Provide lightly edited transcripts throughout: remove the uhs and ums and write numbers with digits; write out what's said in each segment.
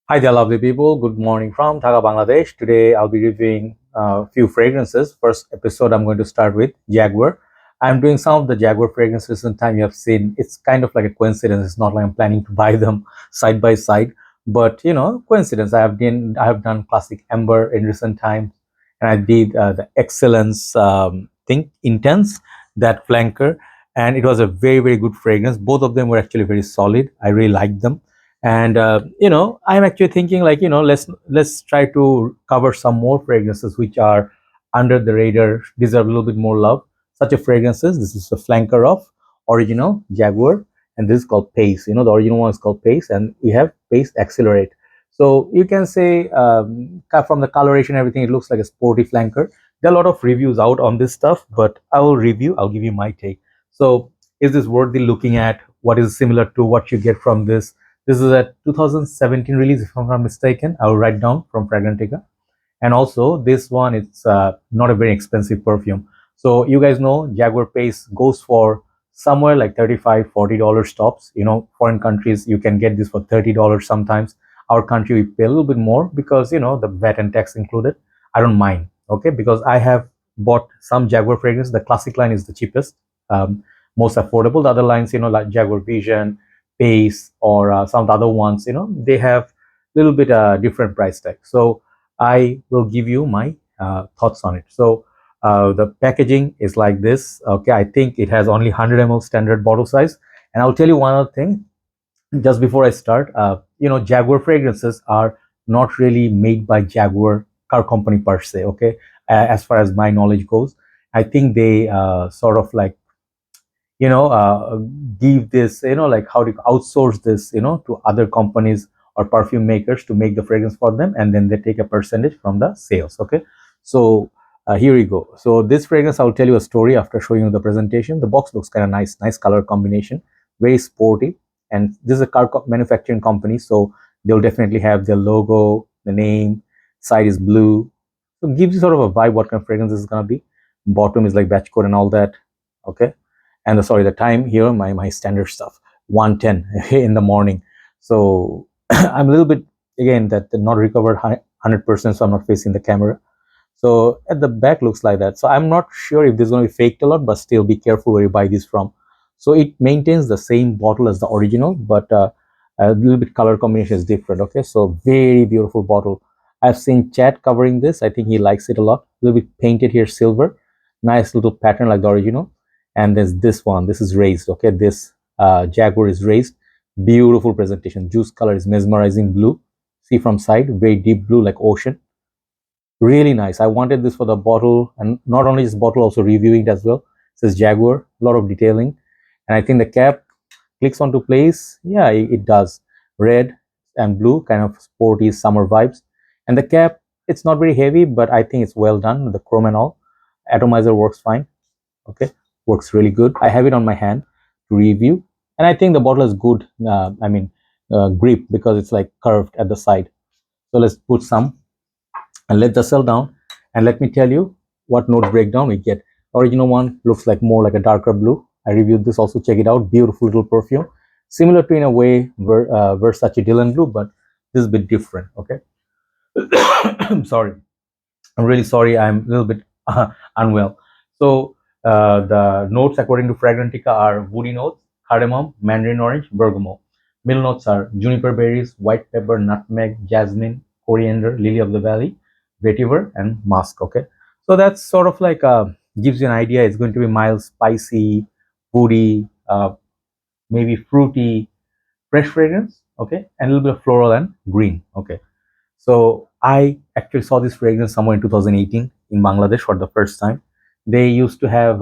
Hi there, lovely people. Good morning from Dhaka, Bangladesh. Today, I'll be reviewing a few fragrances. First episode, I'm going to start with Jaguar. I'm doing some of the Jaguar fragrances recent time you have seen. It's kind of like a coincidence. It's not like I'm planning to buy them side by side, but coincidence. I have done classic Amber in recent times, and I did the Excellence thing, Intense, that flanker, and it was a very very good fragrance. Both of them were actually very solid. I really liked them, and I'm actually thinking, like, let's try to cover some more fragrances which are under the radar, deserve a little bit more love. Such a fragrances, this is a flanker of original Jaguar, and this is called Pace. The original one is called Pace, and we have Pace Accelerate. So you can say, from the coloration, everything, it looks like a sporty flanker. There are a lot of reviews out on this stuff, but I'll give you my take. So is this worthy looking at? What is similar to what you get from this? This is a 2017 release, if I'm not mistaken. I will write down from Fragrantica. And also, this one, it's not a very expensive perfume. So you guys know Jaguar Pace goes for somewhere like 35, $40 tops. Foreign countries, you can get this for $30 sometimes. Our country, we pay a little bit more because, the VAT and tax included. I don't mind, okay? Because I have bought some Jaguar fragrance. The classic line is the cheapest, most affordable. The other lines, like Jaguar Vision, Pace, or some of the other ones, they have a little bit different price tag. So I will give you my thoughts on it. So the packaging is like this. Okay, I think it has only 100 ml standard bottle size. And I'll tell you one other thing just before I start. Jaguar fragrances are not really made by Jaguar car company per se. Okay, as far as my knowledge goes, I think they sort of like give this, like, how to outsource this, to other companies or perfume makers to make the fragrance for them, and then they take a percentage from the sales. Okay, so here we go. So this fragrance, I'll tell you a story after showing you the presentation. The box looks kind of nice color combination, very sporty, and this is a car manufacturing company, so they'll definitely have their logo, the name, side is blue, so it gives you sort of a vibe what kind of fragrance this is going to be. Bottom is like batch code and all that. Okay, and the time here, my standard stuff, 110 in the morning. So I'm a little bit, again, that not recovered 100%, so I'm not facing the camera. So at the back looks like that. So I'm not sure if this is going to be faked a lot, but still be careful where you buy this from. So it maintains the same bottle as the original, but a little bit color combination is different. Okay, so very beautiful bottle. I've seen Chad covering this. I think he likes it a lot. A little bit painted here silver, nice little pattern like the original. And there's this one. This is raised. Okay, this Jaguar is raised. Beautiful presentation. Juice color is mesmerizing blue. See from side, very deep blue like ocean. Really nice. I wanted this for the bottle, and not only this bottle, also reviewing it as well. It says Jaguar, a lot of detailing, and I think the cap clicks onto place. Yeah, it does. Red and blue, kind of sporty summer vibes. And the cap, it's not very heavy, but I think it's well done. The chrome and all. Atomizer works fine. Okay, works really good. I have it on my hand to review, and I think the bottle is good. Grip, because it's like curved at the side. So let's put some and let the cell down, and let me tell you what note breakdown we get. Original one looks like more like a darker blue. I reviewed this also. Check it out. Beautiful little perfume, similar to, in a way, Versace Dylan Blue, but this is a bit different. Okay. I'm sorry. I'm really sorry. I'm a little bit unwell. So the notes according to Fragrantica are woody notes, cardamom, mandarin orange, bergamot. Middle notes are juniper berries, white pepper, nutmeg, jasmine, coriander, lily of the valley, vetiver, and musk. Okay, so that's sort of like gives you an idea. It's going to be mild, spicy, woody, maybe fruity, fresh fragrance. Okay, and a little bit of floral and green. Okay, so I actually saw this fragrance somewhere in 2018 in Bangladesh for the first time. They used to have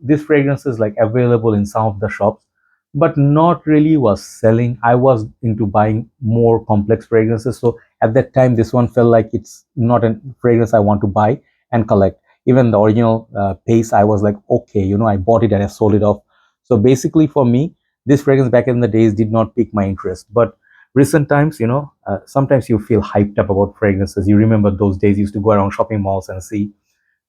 these fragrances like available in some of the shops, but not really was selling. I was into buying more complex fragrances. So at that time, this one felt like it's not a fragrance I want to buy and collect. Even the original Pace, I was like, okay, I bought it and I sold it off. So basically for me, this fragrance back in the days did not pique my interest. But recent times, sometimes you feel hyped up about fragrances. You remember those days you used to go around shopping malls and see.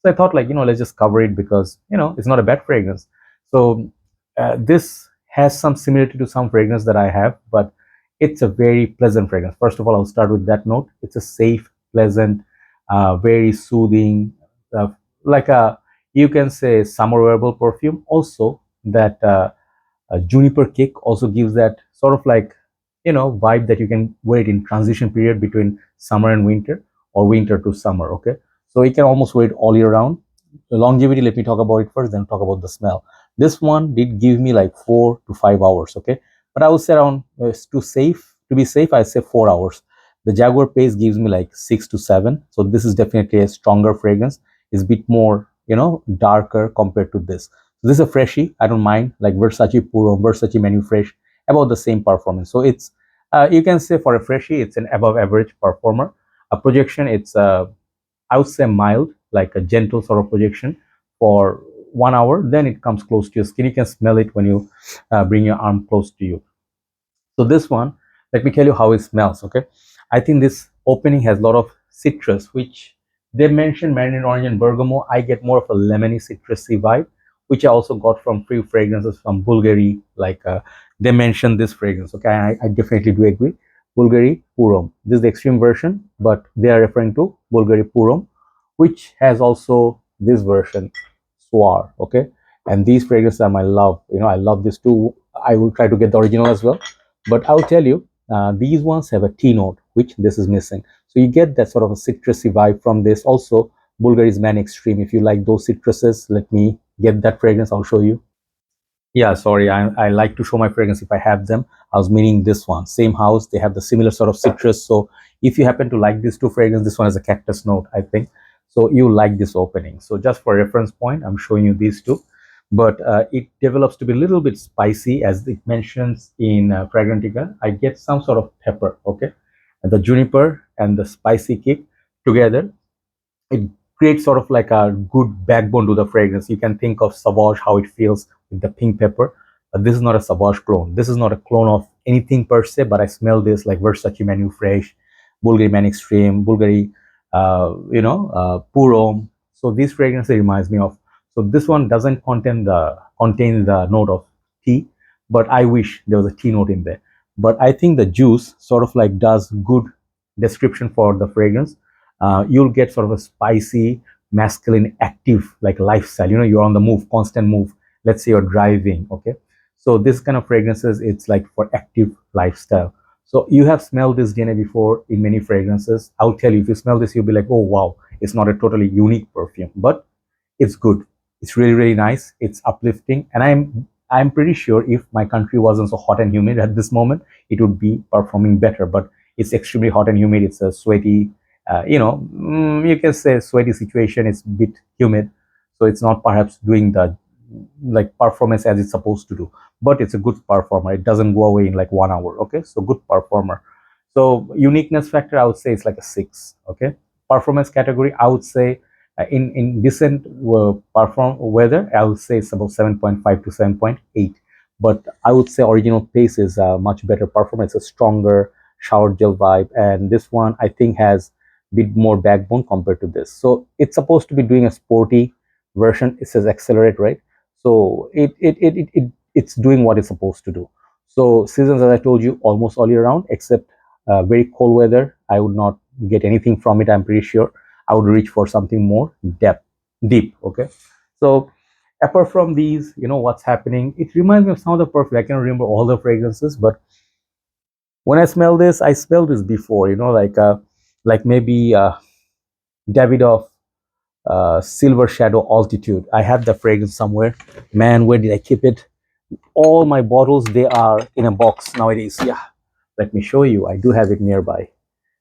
So I thought, like, let's just cover it because, it's not a bad fragrance. So this has some similarity to some fragrance that I have, but it's a very pleasant fragrance. First of all, I'll start with that note. It's a safe, pleasant, very soothing, uh, like a, you can say, summer wearable perfume. Also, that juniper kick also gives that sort of like, vibe that you can wear it in transition period between summer and winter, or winter to summer. Okay, so you can almost wear it all year round. The longevity, let me talk about it first, then talk about the smell. This one did give me like 4 to 5 hours. Okay, but I would say around, to be safe, I say 4 hours. The Jaguar pace gives me like 6 to 7, so this is definitely a stronger fragrance. It's a bit more, darker compared to this. So this is a freshie. I don't mind, like Versace Puro, Versace Menu Fresh, about the same performance. So it's, you can say for a freshie, it's an above average performer. A projection, it's I would say mild, like a gentle sort of projection for 1 hour. Then it comes close to your skin. You can smell it when you bring your arm close to you. So this one, let me tell you how it smells. Okay, I think this opening has a lot of citrus, which they mentioned mandarin orange and bergamot. I get more of a lemony citrusy vibe, which I also got from few fragrances from Bulgari. Like they mentioned this fragrance. Okay, I definitely do agree. Bulgari Purom. This is the extreme version, but they are referring to Bulgari Purom, which has also this version, Soir. Okay, and these fragrances are my love. I love this too. I will try to get the original as well, but I'll tell you, these ones have a tea note, which this is missing. So you get that sort of a citrusy vibe from this. Also, Bulgari's Man Extreme. If you like those citruses, let me get that fragrance. I'll show you. Yeah, sorry, I like to show my fragrance if I have them. I was meaning this one. Same house, they have the similar sort of citrus. So if you happen to like these two fragrances, this one has a cactus note, I think. So you like this opening. So just for reference point, I'm showing you these two. But it develops to be a little bit spicy, as it mentions in Fragrantica. I get some sort of pepper, okay? And the juniper and the spicy kick together, it creates sort of like a good backbone to the fragrance. You can think of Sauvage, how it feels with the pink pepper. But this is not a Sauvage clone. This is not a clone of anything per se, but I smell this like Versace Menu Fresh, Bulgari Man Extreme, Bulgari, Purom. So these fragrances reminds me of. So this one doesn't contain the note of tea, but I wish there was a tea note in there. But I think the juice sort of like does good description for the fragrance. You'll get sort of a spicy, masculine, active like lifestyle. You're on the move, constant move. Let's say you're driving, okay? So this kind of fragrances, it's like for active lifestyle. So you have smelled this DNA before in many fragrances. I'll tell you, if you smell this, you'll be like, oh wow, it's not a totally unique perfume, but it's good. It's really, really nice. It's uplifting, and I'm pretty sure if my country wasn't so hot and humid at this moment, it would be performing better. But it's extremely hot and humid. It's a sweaty, you can say sweaty situation. It's a bit humid, so it's not perhaps doing the like performance as it's supposed to do. But it's a good performer. It doesn't go away in like 1 hour. Okay, so good performer. So uniqueness factor, I would say it's like a 6. Okay, performance category, I would say in decent perform weather, I would say it's about 7.5 to 7.8. But I would say original pace is a much better performance, a stronger shower gel vibe, and this one I think has a bit more backbone compared to this. So it's supposed to be doing a sporty version. It says accelerate, right? So it's doing what it's supposed to do. So seasons, as I told you, almost all year round, except very cold weather, I would not get anything from it. I'm pretty sure I would reach for something more deep. Okay, so apart from these, what's happening? It reminds me of some of the perfume. I can't remember all the fragrances, but when I smell this before. Like maybe Davidoff Silver Shadow Altitude. I have the fragrance somewhere. Man, where did I keep it? All my bottles, they are in a box nowadays. Yeah, let me show you. I do have it nearby.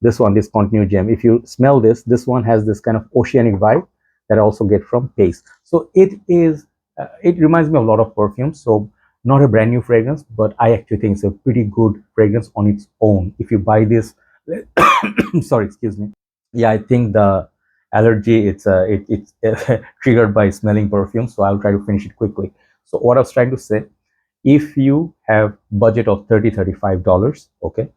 This one, this Continue Gem. If you smell this one has this kind of oceanic vibe that I also get from Pace. So it reminds me of a lot of perfumes. So not a brand new fragrance, but I actually think it's a pretty good fragrance on its own. If you buy this, sorry, excuse me. Yeah, I think the allergy, it's triggered by smelling perfume. So I'll try to finish it quickly. So what I was trying to say, if you have budget of $35, okay,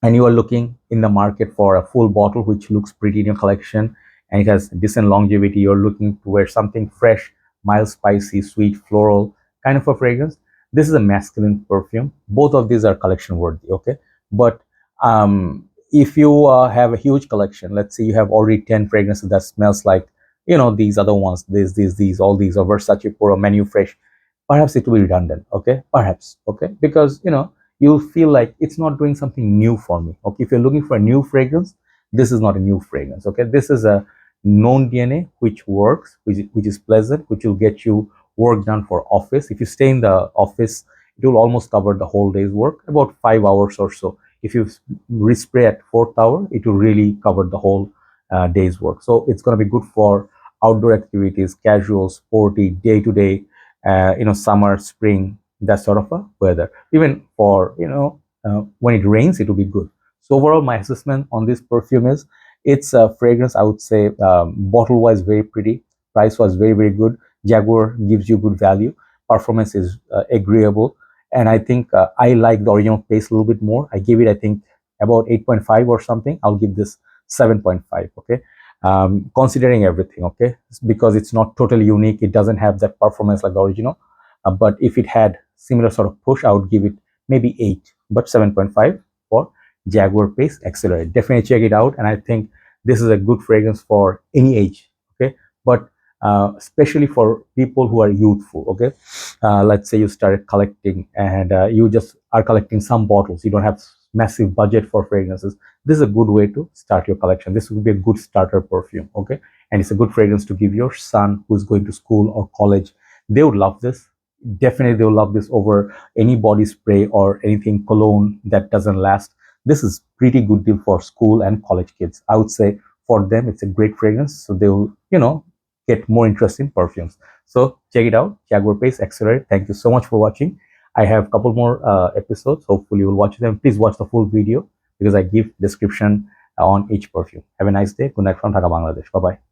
and you are looking in the market for a full bottle which looks pretty in your collection and it has decent longevity, you're looking to wear something fresh, mild, spicy, sweet, floral kind of a fragrance, This is a masculine perfume. Both of these are collection worthy, okay? But if you have a huge collection, let's say you have already 10 fragrances that smells like, these other ones, these, all these, or Versace Puro, Menu Fresh, perhaps it will be redundant, okay? Perhaps, okay? Because, you'll feel like it's not doing something new for me, okay? If you're looking for a new fragrance, this is not a new fragrance, okay? This is a known DNA which works, which is pleasant, which will get you work done for office. If you stay in the office, it will almost cover the whole day's work, about 5 hours or so. If you respray at fourth hour, it will really cover the whole day's work. So it's going to be good for outdoor activities, casual, sporty, day to day, summer, spring, that sort of a weather. Even for, when it rains, it will be good. So overall, my assessment on this perfume is it's a fragrance, I would say, bottle wise, very pretty, price was very, very good. Jaguar gives you good value. Performance is agreeable. And I think I like the original paste a little bit more. I give it, I think, about 8.5 or something. I'll give this 7.5, okay? Considering everything, okay? Because it's not totally unique. It doesn't have that performance like the original. But if it had similar sort of push, I would give it maybe 8, but 7.5 for Jaguar Pace Accelerate. Definitely check it out. And I think this is a good fragrance for any age, okay? But especially for people who are youthful, okay? Let's say you started collecting and you just are collecting some bottles. You don't have massive budget for fragrances. This is a good way to start your collection. This would be a good starter perfume, okay? And it's a good fragrance to give your son who's going to school or college. They would love this. Definitely they will love this over any body spray or anything cologne that doesn't last. This is pretty good deal for school and college kids. I would say for them it's a great fragrance, so they will get more interest in perfumes. So check it out, Jaguar Pace Accelerate. Thank you so much for watching. I have a couple more episodes. Hopefully you will watch them. Please watch the full video because I give description on each perfume. Have a nice day. Good night from Dhaka, Bangladesh. Bye bye.